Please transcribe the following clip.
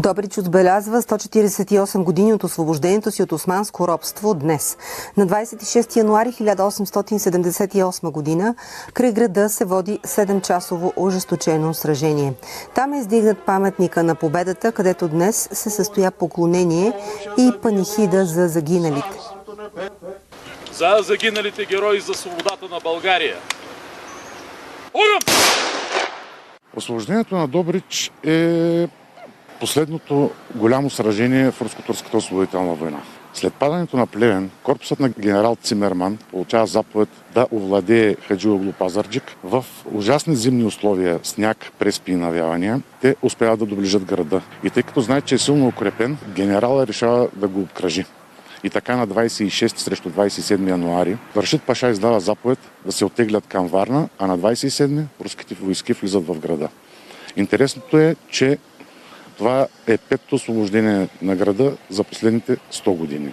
Добрич отбелязва 148 години от освобождението си от османско робство днес. На 26 януари 1878 година край града се води 7-часово ожесточено сражение. Там е издигнат паметника на победата, където днес се състоя поклонение и панихида за загиналите. За загиналите герои за свободата на България! Огън! Освобождението на Добрич е последното голямо сражение в Руско-турската освободителна война. След падането на Плевен, корпусът на генерал Цимерман получава заповед да овладее Хаджилоглу Пазарджик. В ужасни зимни условия, сняг, преспи и навявания, те успяват да доближат града. И тъй като знаят, че е силно укрепен, генералът решава да го обкръжи. И така на 26 срещу 27 януари Рашид Паша издава заповед да се оттеглят към Варна, а на 27 руските войски влизат в града. Интересното е, че това е петото освобождение на града за последните 100 години.